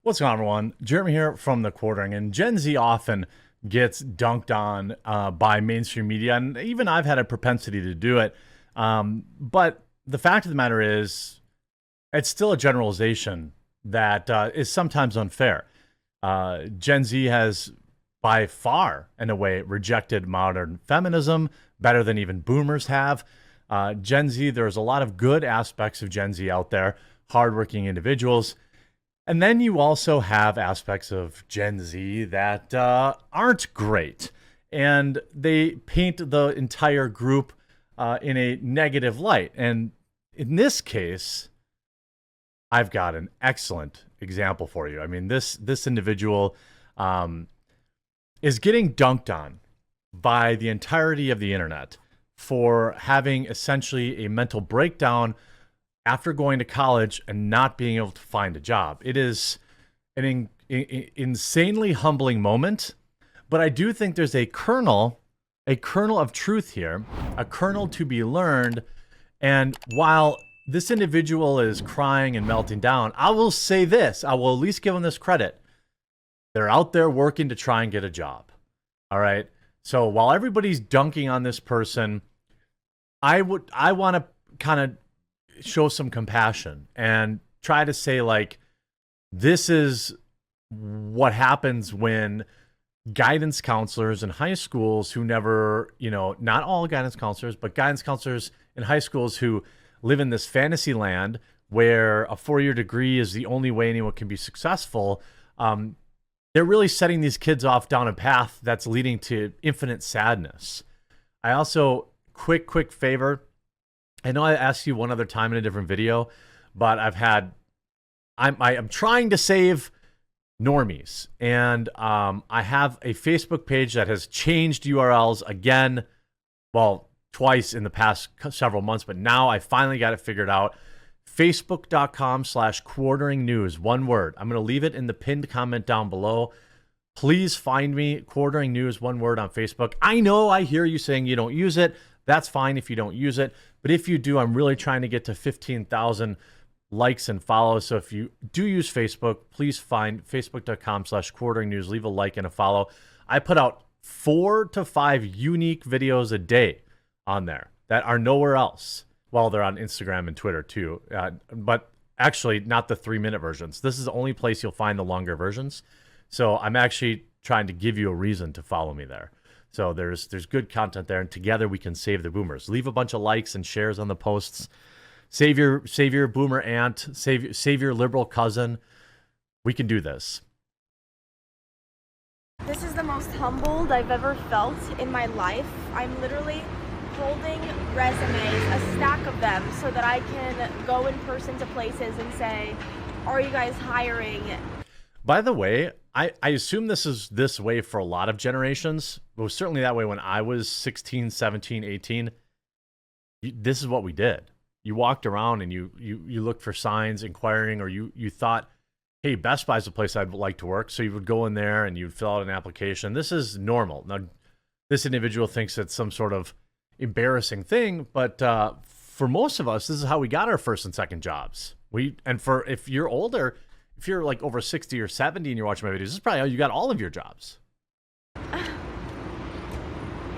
What's going on, everyone? Jeremy here from the Quartering, and Gen Z often gets dunked on by mainstream media, and even I've had a propensity to do it. But the fact of the matter is, it's still a generalization that is sometimes unfair. Gen Z has, by far, in a way, rejected modern feminism better than even boomers have. Gen Z, there's a lot of good aspects of Gen Z out there, hardworking individuals. And then you also have aspects of Gen Z that aren't great. And they paint the entire group in a negative light. And in this case, I've got an excellent example for you. I mean, this individual is getting dunked on by the entirety of the internet for having essentially a mental breakdown after going to college and not being able to find a job. It is an insanely humbling moment, but I do think there's a kernel of truth here, a kernel to be learned. And while this individual is crying and melting down, I will say this, I will at least give them this credit. They're out there working to try and get a job. All right. So while everybody's dunking on this person, I want to kind of show some compassion and try to say, like, this is what happens when guidance counselors in high schools who never, not all guidance counselors, but guidance counselors in high schools who live in this fantasy land where a 4-year degree is the only way anyone can be successful. They're really setting these kids off down a path that's leading to infinite sadness. I also, quick favor, I know I asked you one other time in a different video, but I'm trying to save normies, and I have a Facebook page that has changed URLs again, well, twice in the past several months, but now I finally got it figured out. Facebook.com/quarteringnews, one word. I'm going to leave it in the pinned comment down below. Please find me, Quartering News, one word, on Facebook. I know I hear you saying you don't use it. That's fine if you don't use it. But if you do, I'm really trying to get to 15,000 likes and follows. So if you do use Facebook, please find facebook.com/quarteringnews. Leave a like and a follow. I put out 4 to 5 unique videos a day on there that are nowhere else. Well, they're on Instagram and Twitter too. But actually not the 3-minute versions. This is the only place you'll find the longer versions. So I'm actually trying to give you a reason to follow me there. So there's good content there, and together we can save the boomers. Leave a bunch of likes and shares on the posts. Save your boomer aunt. Save your liberal cousin. We can do this. This is the most humbled I've ever felt in my life. I'm literally holding resumes, a stack of them, so that I can go in person to places and say, are you guys hiring? By the way, I assume this is this way for a lot of generations. It was certainly that way when I was 16, 17, 18. This is what we did. You walked around and you looked for signs inquiring, or you thought, hey, Best Buy's a place I'd like to work. So you would go in there and you'd fill out an application. This is normal. Now, this individual thinks it's some sort of embarrassing thing, but for most of us, this is how we got our first and second jobs. If you're older, if you're like over 60 or 70 and you're watching my videos, this is probably how you got all of your jobs.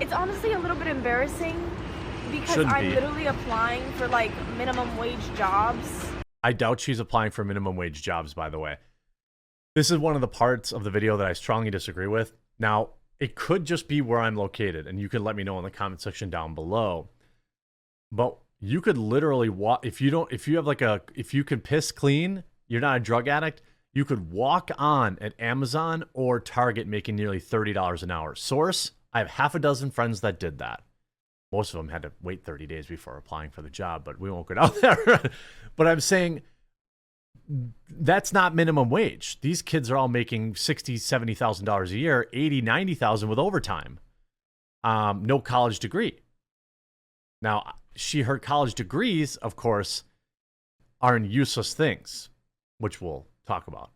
It's honestly a little bit embarrassing because I'm literally applying for like minimum wage jobs. I doubt she's applying for minimum wage jobs, by the way. This is one of the parts of the video that I strongly disagree with. Now, it could just be where I'm located, and you can let me know in the comment section down below. But you could literally walk, if you can piss clean, you're not a drug addict, you could walk on at Amazon or Target making nearly $30 an hour. Source, I have half a dozen friends that did that. Most of them had to wait 30 days before applying for the job, but we won't go down there. But I'm saying that's not minimum wage. These kids are all making $60,000, $70,000 a year, $80,000, $90,000 with overtime. No college degree. Now, her college degrees, of course, are in useless things, which we'll talk about.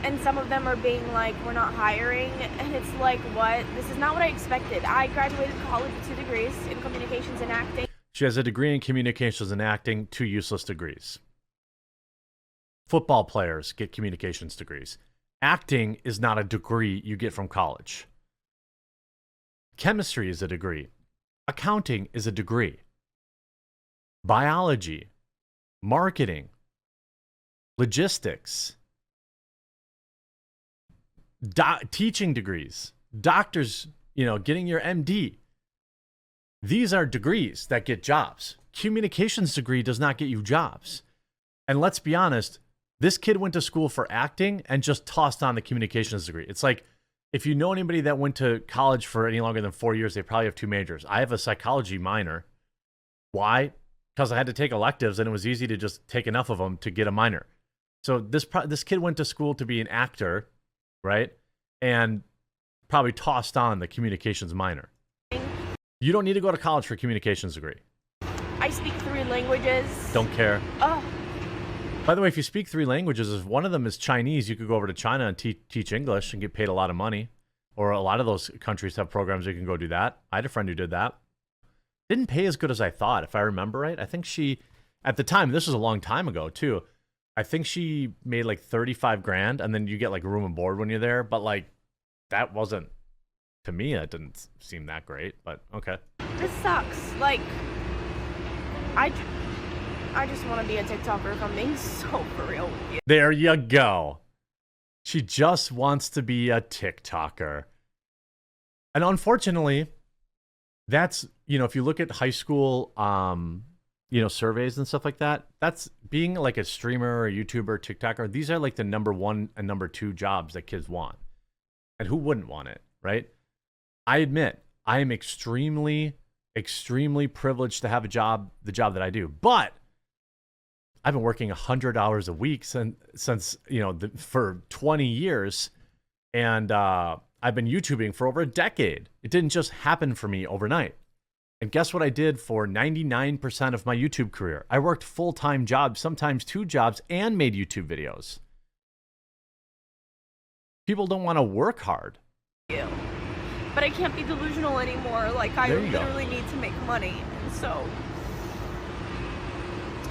And some of them are being like, we're not hiring. And it's like, what? This is not what I expected. I graduated college with 2 degrees in communications and acting. She has a degree in communications and acting, 2 useless degrees. Football players get communications degrees. Acting is not a degree you get from college. Chemistry is a degree. Accounting is a degree. Biology, marketing, logistics, teaching degrees, doctors, getting your MD. These are degrees that get jobs. Communications degree does not get you jobs. And let's be honest, this kid went to school for acting and just tossed on the communications degree. It's like, if you know anybody that went to college for any longer than 4 years, they probably have 2 majors. I have a psychology minor. Why? Because I had to take electives and it was easy to just take enough of them to get a minor. So this kid went to school to be an actor, right? And probably tossed on the communications minor. You don't need to go to college for a communications degree. I speak 3 languages. Don't care. Oh. By the way, if you speak 3 languages, if one of them is Chinese, you could go over to China and teach English and get paid a lot of money. Or a lot of those countries have programs where you can go do that. I had a friend who did that. Didn't pay as good as I thought, if I remember right. I think she, at the time, this was a long time ago too, I think she made like 35 grand, and then you get like room and board when you're there. But like, that wasn't, to me, it didn't seem that great, but okay. This sucks. Like, I just want to be a TikToker, if I'm being so for real with you. There you go. She just wants to be a TikToker. And unfortunately, that's, if you look at high school, surveys and stuff like that, that's being like a streamer or a YouTuber, TikToker. These are like the number 1 and number 2 jobs that kids want. And who wouldn't want it, right? I admit, I am extremely, extremely privileged to have the job that I do. But I've been working 100 hours a week since for 20 years. And I've been YouTubing for over a decade. It didn't just happen for me overnight. And guess what I did for 99% of my YouTube career? I worked full-time jobs, sometimes 2 jobs, and made YouTube videos. People don't want to work hard. But I can't be delusional anymore. Like, I literally need to make money. And so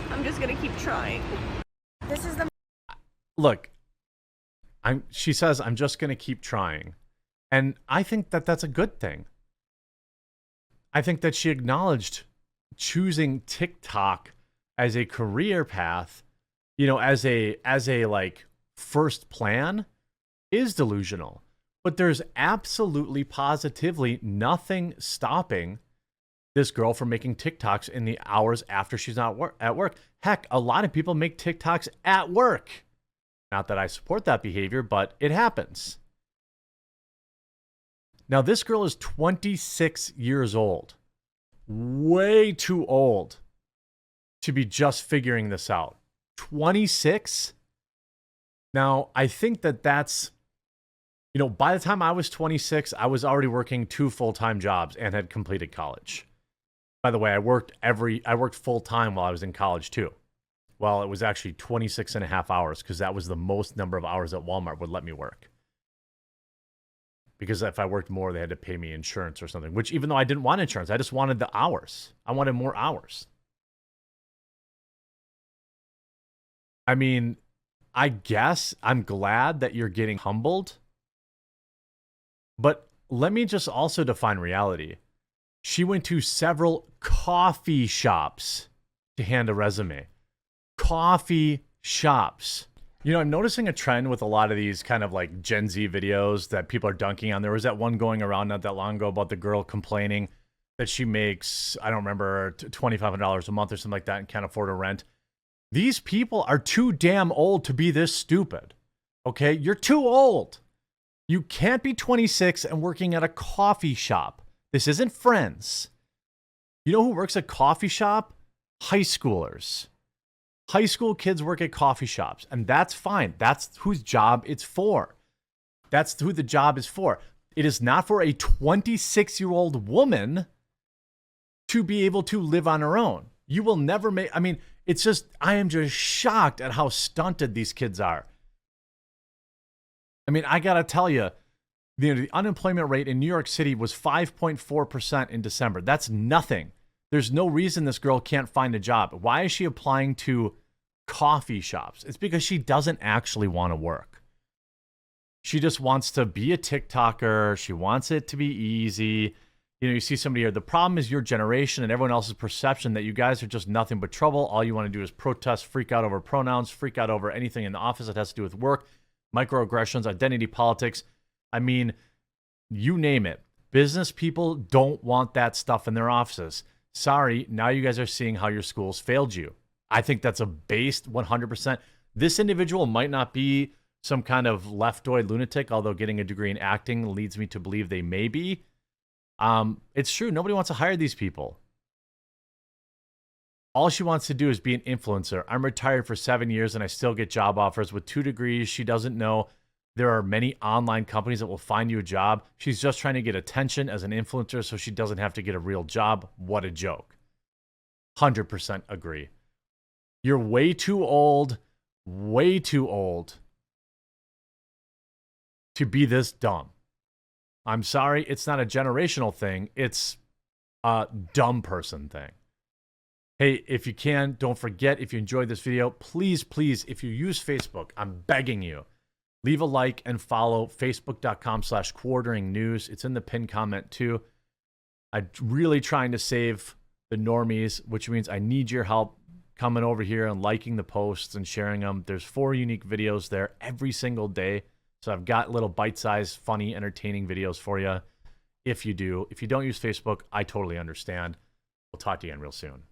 I'm just going to keep trying. This is the... Look, she says, I'm just going to keep trying. And I think that that's a good thing. I think that she acknowledged choosing TikTok as a career path, as a like first plan is delusional. But there's absolutely positively nothing stopping this girl from making TikToks in the hours after she's not at work. Heck, a lot of people make TikToks at work. Not that I support that behavior, but it happens. Now, this girl is 26 years old. Way too old to be just figuring this out. 26? Now, I think that's, by the time I was 26, I was already working 2 full-time jobs and had completed college. By the way, I worked full-time while I was in college too. Well, it was actually 26 and a half hours because that was the most number of hours that Walmart would let me work. Because if I worked more, they had to pay me insurance or something, which even though I didn't want insurance, I just wanted the hours. I wanted more hours. I mean, I guess I'm glad that you're getting humbled. But let me just also define reality. She went to several coffee shops to hand a resume. Coffee shops. I'm noticing a trend with a lot of these kind of like Gen Z videos that people are dunking on. There was that one going around not that long ago about the girl complaining that she makes, I don't remember, $2,500 a month or something like that and can't afford a rent. These people are too damn old to be this stupid. Okay? You're too old. You can't be 26 and working at a coffee shop. This isn't Friends. You know who works at coffee shop? High schoolers. High school kids work at coffee shops, and that's fine. That's whose job it's for. That's who the job is for. It is not for a 26-year-old woman to be able to live on her own. You will never make, I am just shocked at how stunted these kids are. I got to tell you, the unemployment rate in New York City was 5.4% in December. That's nothing. There's no reason this girl can't find a job. Why is she applying to coffee shops. It's because she doesn't actually want to work. She just wants to be a TikToker. She wants it to be easy. You know, you see somebody here. The problem is your generation and everyone else's perception that you guys are just nothing but trouble. All you want to do is protest, freak out over pronouns, freak out over anything in the office that has to do with work, microaggressions, identity politics. I mean, you name it. Business people don't want that stuff in their offices. Sorry, now you guys are seeing how your schools failed you. I think that's a based 100%. This individual might not be some kind of leftoid lunatic, although getting a degree in acting leads me to believe they may be. It's true. Nobody wants to hire these people. All she wants to do is be an influencer. I'm retired for 7 years and I still get job offers with 2 degrees. She doesn't know there are many online companies that will find you a job. She's just trying to get attention as an influencer so she doesn't have to get a real job. What a joke. 100% agree. You're way too old to be this dumb. I'm sorry, it's not a generational thing. It's a dumb person thing. Hey, if you can, don't forget, if you enjoyed this video, please, if you use Facebook, I'm begging you, leave a like and follow facebook.com/quarteringnews. It's in the pinned comment too. I'm really trying to save the normies, which means I need your help coming over here and liking the posts and sharing them. There's 4 unique videos there every single day. So I've got little bite-sized, funny, entertaining videos for you if you do. If you don't use Facebook, I totally understand. We'll talk to you again real soon.